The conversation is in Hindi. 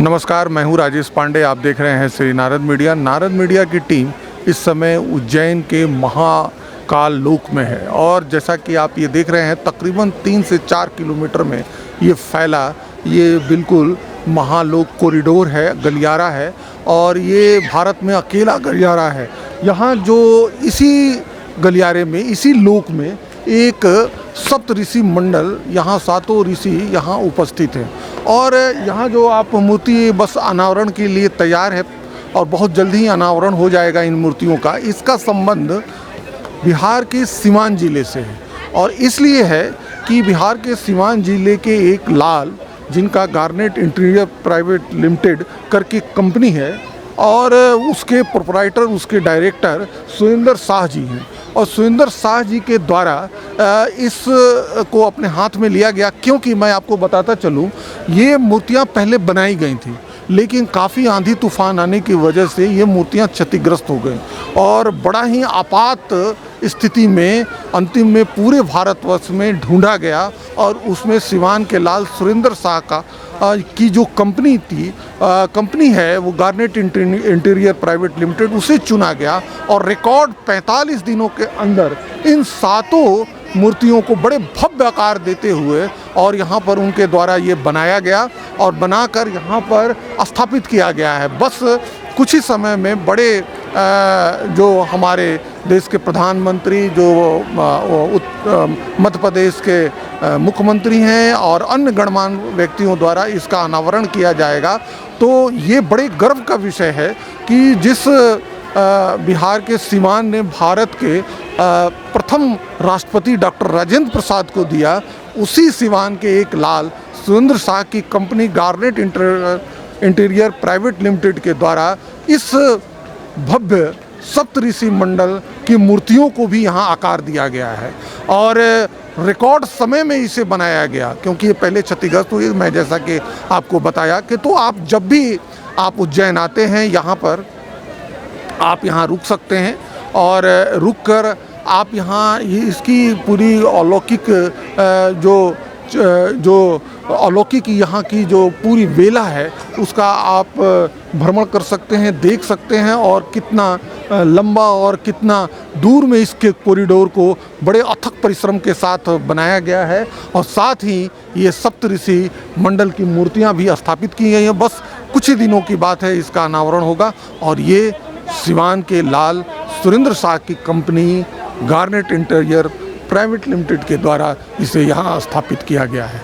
नमस्कार, मैं हूँ राजेश पांडे। आप देख रहे हैं श्री नारद मीडिया। नारद मीडिया की टीम इस समय उज्जैन के महाकाल लोक में है और जैसा कि आप ये देख रहे हैं तकरीबन 3 से 4 किलोमीटर में ये फैला ये बिल्कुल महालोक कॉरिडोर है, गलियारा है और ये भारत में अकेला गलियारा है। यहाँ जो इसी गलियारे में, इसी लोक में एक सप्त ऋषि मंडल, यहाँ 7 ऋषि यहाँ उपस्थित हैं और यहाँ जो आप मूर्ति बस अनावरण के लिए तैयार है और बहुत जल्दी ही अनावरण हो जाएगा इन मूर्तियों का। इसका संबंध बिहार के सीवान ज़िले से है और इसलिए है कि बिहार के सीवान ज़िले के एक लाल, जिनका गार्नेट इंटीरियर प्राइवेट लिमिटेड करके कंपनी है और उसके प्रोप्राइटर, उसके डायरेक्टर सुरेंद्र शाह जी हैं और सुरेंद्र शाह जी के द्वारा इस को अपने हाथ में लिया गया। क्योंकि मैं आपको बताता चलूँ, ये मूर्तियाँ पहले बनाई गई थी लेकिन काफ़ी आंधी तूफान आने की वजह से ये मूर्तियाँ क्षतिग्रस्त हो गई और बड़ा ही आपात स्थिति में अंतिम में पूरे भारतवर्ष में ढूंढा गया और उसमें सिवान के लाल सुरेंद्र शाह का की जो कंपनी है वो गार्नेट इंटीरियर प्राइवेट लिमिटेड, उसे चुना गया और रिकॉर्ड 45 दिनों के अंदर इन 7 मूर्तियों को बड़े भव्य आकार देते हुए और यहाँ पर उनके द्वारा ये बनाया गया और बनाकर यहाँ पर स्थापित किया गया है। बस कुछ ही समय में बड़े जो हमारे देश के प्रधानमंत्री, जो मध्य प्रदेश के मुख्यमंत्री हैं और अन्य गणमान्य व्यक्तियों द्वारा इसका अनावरण किया जाएगा। तो ये बड़े गर्व का विषय है कि जिस बिहार के सीवान ने भारत के प्रथम राष्ट्रपति डॉक्टर राजेंद्र प्रसाद को दिया, उसी सीवान के एक लाल सुरेंद्र शाह की company garnet interior private limited के द्वारा इस भव्य सप्तऋषि मंडल की मूर्तियों को भी यहाँ आकार दिया गया है और रिकॉर्ड समय में इसे बनाया गया। क्योंकि ये पहले क्षतिग्रस्त हुई, मैं जैसा कि आपको बताया कि तो आप जब भी आप उज्जैन आते हैं यहाँ पर आप यहाँ रुक सकते हैं और रुक कर आप यहाँ इसकी पूरी अलौकिक जो अलौकिक यहाँ की जो पूरी वेला है उसका आप भ्रमण कर सकते हैं, देख सकते हैं और कितना लंबा और कितना दूर में इसके कॉरिडोर को बड़े अथक परिश्रम के साथ बनाया गया है और साथ ही ये सप्तऋषि मंडल की मूर्तियाँ भी स्थापित की गई हैं। बस कुछ ही दिनों की बात है, इसका अनावरण होगा और ये सिवान के लाल सुरेंद्र शाह की company garnet interior private limited के द्वारा इसे यहाँ स्थापित किया गया है।